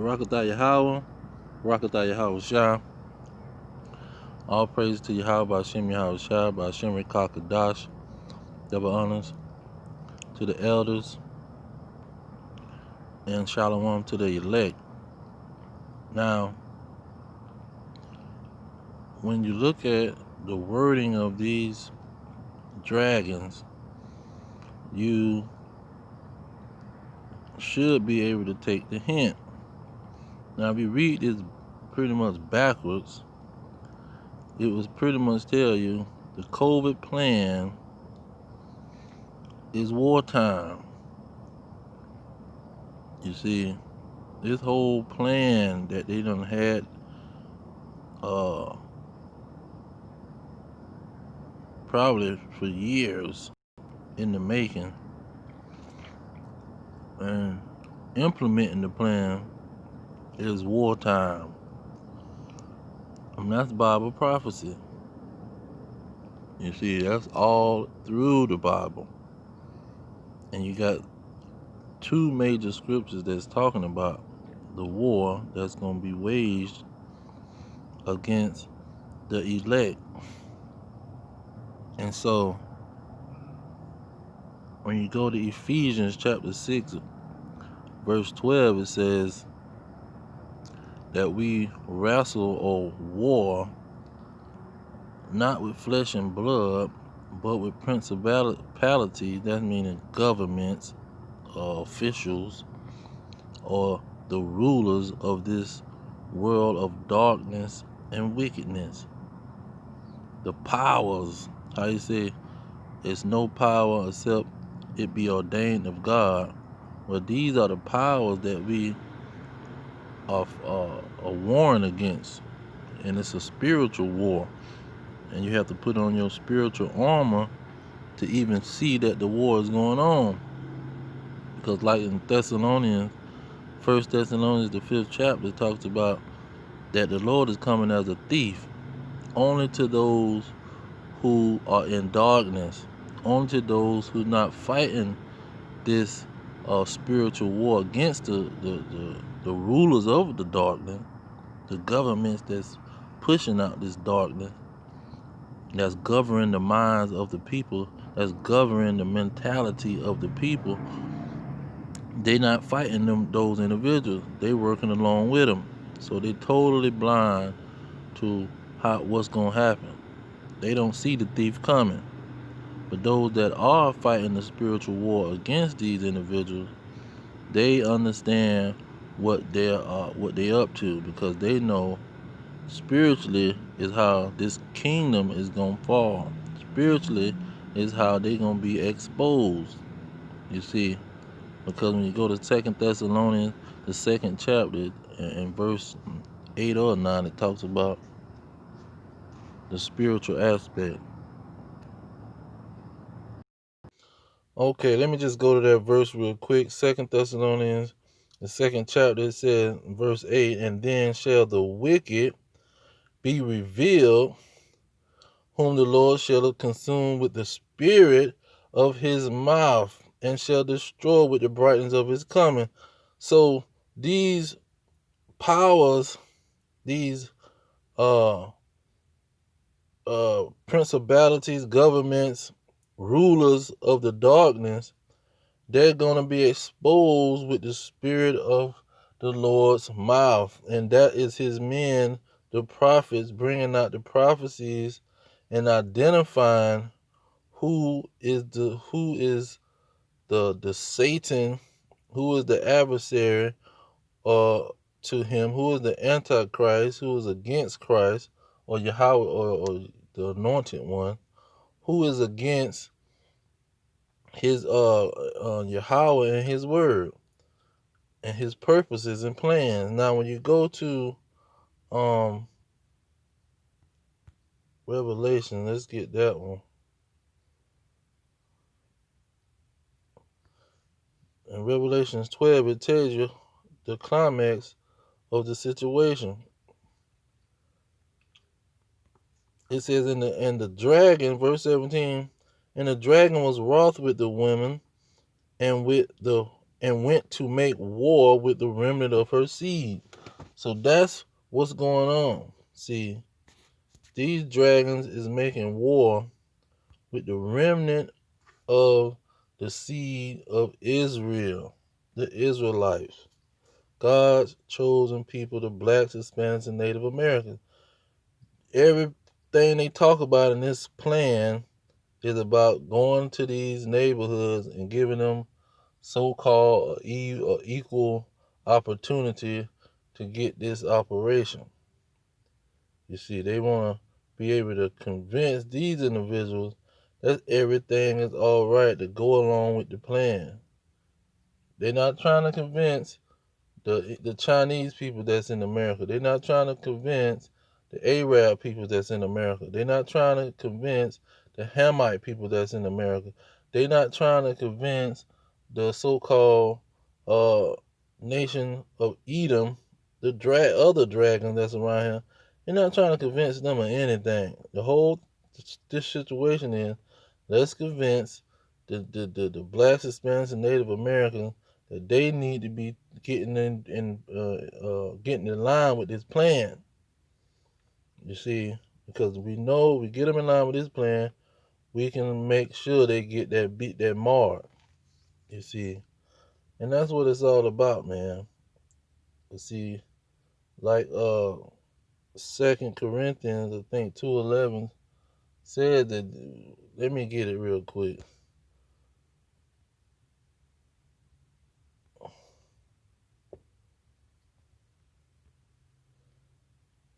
Barakatah Yahweh, Barakatah Yahweh Shah. All praise to Yahweh by Shem Yahweh Shah, by Shem Kadash. Double honors to the elders and shalom to the elect. Now, when you look at the wording of these dragons, you should be able to take the hint. Now, if you read this pretty much backwards, it was pretty much tell you the COVID plan is wartime. You see, this whole plan that they done had probably for years in the making, and implementing the plan is wartime. And that's Bible prophecy. You see, that's all through the Bible. And you got two major scriptures that's talking about the war that's going to be waged against the elect. And so, when you go to Ephesians chapter 6, verse 12, it says that we wrestle or war not with flesh and blood, but with principalities, that meaning governments or officials or the rulers of this world of darkness and wickedness. The powers, how you say, it's no power except it be ordained of God. Well, these are the powers that we are warring against, and it's a spiritual war. And you have to put on your spiritual armor to even see that the war is going on. Because like in Thessalonians, 1 Thessalonians, the 5th chapter, talks about that the Lord is coming as a thief, only to those who are in darkness, only to those who are not fighting this spiritual war against the rulers of the darkness, the governments that's pushing out this darkness, that's governing the minds of the people, that's governing the mentality of the people. They not fighting those individuals. They working along with them. So they totally blind to what's gonna happen. They don't see the thief coming. But those that are fighting the spiritual war against these individuals, they understand what they up to, because they know spiritually is how this kingdom is gonna fall. Spiritually is how they gonna be exposed. You see, because when you go to 2 Thessalonians, the 2nd chapter, in verse 8 or 9, it talks about the spiritual aspect. Okay, let me just go to that verse real quick. 2 Thessalonians, the 2nd chapter, it says, verse 8, and then shall the wicked be revealed, whom the Lord shall consume with the spirit of his mouth, and shall destroy with the brightness of his coming. So these powers, these principalities, governments, rulers of the darkness, they're going to be exposed with the spirit of the Lord's mouth. And that is his men, the prophets, bringing out the prophecies and identifying who is the Satan, who is the adversary to him, who is the Antichrist, who is against Christ, or Yahweh, or the anointed one, who is against his Yahweh and his word and his purposes and plans. Now when you go to Revelation, let's get that one. In Revelation 12, it tells you the climax of the situation. It says in the dragon, verse 17, and the dragon was wroth with the women and with the and went to make war with the remnant of her seed. So that's what's going on. See, these dragons is making war with the remnant of the seed of Israel, the Israelites, God's chosen people, the blacks, Hispanics, and Native Americans. Everything they talk about in this plan is about going to these neighborhoods and giving them so-called equal opportunity to get this operation. You see, they want to be able to convince these individuals that everything is all right to go along with the plan. They're not trying to convince the Chinese people that's in America. They're not trying to convince the Arab people that's in America. They're not trying to convince the Hamite people that's in America. They're not trying to convince the so-called uh, nation of Edom, the other dragon that's around here. They're not trying to convince them of anything. The whole this situation is, let's convince the blacks, Hispanics, and Native Americans that they need to be getting getting in line with this plan. You see, because we know we get them in line with this plan, we can make sure they get that mark. You see, and that's what it's all about, man. You see, like Second Corinthians, I think 2:11 said that. Let me get it real quick.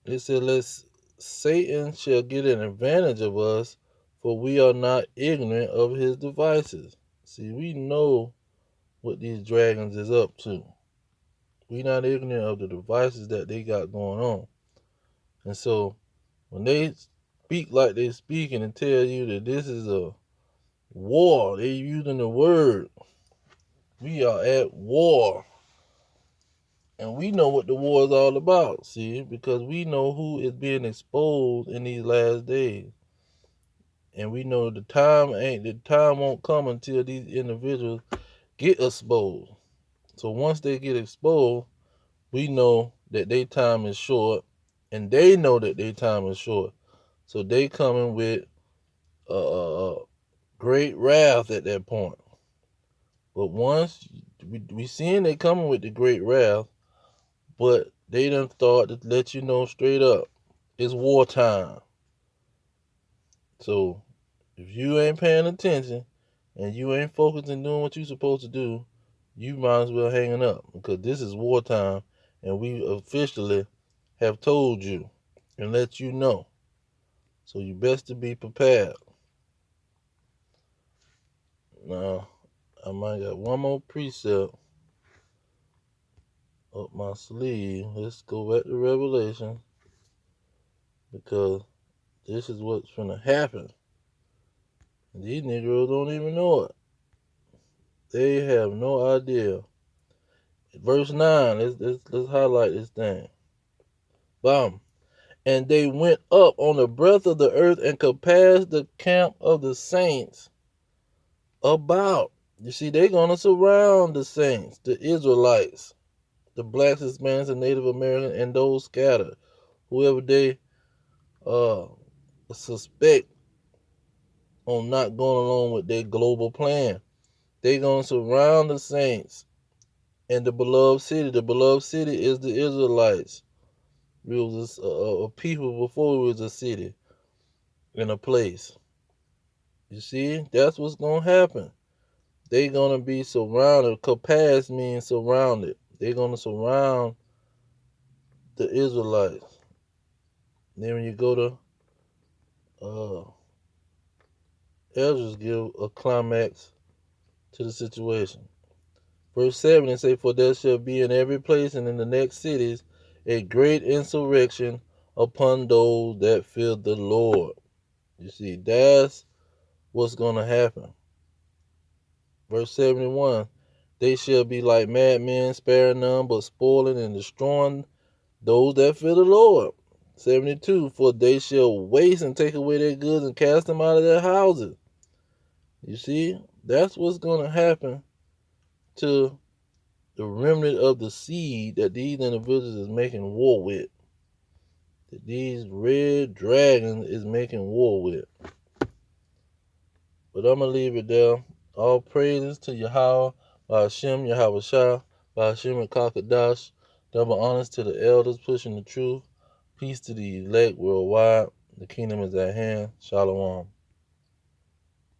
It said, "Lest Satan shall get an advantage of us, for we are not ignorant of his devices." See, we know what these dragons is up to. We not ignorant of the devices that they got going on. And so when they speak like they speaking and tell you that this is a war, they using the word, we are at war. And we know what the war is all about, see, because we know who is being exposed in these last days. And we know the time won't come until these individuals get exposed. So once they get exposed, we know that their time is short, and they know that their time is short. So they coming with great wrath at that point. But once we seeing they coming with the great wrath, but they done start to let you know straight up, it's wartime. So if you ain't paying attention and you ain't focused and doing what you're supposed to do, you might as well hang it up, because this is wartime, and we officially have told you and let you know. So you best to be prepared. Now, I might got one more precept up my sleeve. Let's go back to Revelation, because this is what's gonna happen. And these Negroes don't even know it. They have no idea. Verse 9, let's highlight this thing. Bam. And they went up on the breadth of the earth and compassed the camp of the saints about. You see, they're going to surround the saints, the Israelites, the blacks, Hispanics, and Native Americans, and those scattered, whoever they suspect on not going along with their global plan. They're going to surround the saints and the beloved city. The beloved city is the Israelites. We was a people before we was a city in a place. You see, that's what's going to happen. They're going to be surrounded. Compass means surrounded. They're going to surround the Israelites. Then when you go to Ezra's, give a climax to the situation. Verse 7, it say, "For there shall be in every place and in the next cities a great insurrection upon those that fear the Lord." You see, that's what's going to happen. Verse 71, "They shall be like madmen, sparing none, but spoiling and destroying those that fear the Lord." 72, "For they shall waste and take away their goods and cast them out of their houses." You see, that's what's going to happen to the remnant of the seed that these individuals is making war with, that these red dragons is making war with. But I'm going to leave it there. All praises to Yahweh, Ba'ashem, Yahweh Shah, Ba'ashem and Kakadash. Double honors to the elders pushing the truth. Peace to the elect worldwide. The kingdom is at hand. Shalom.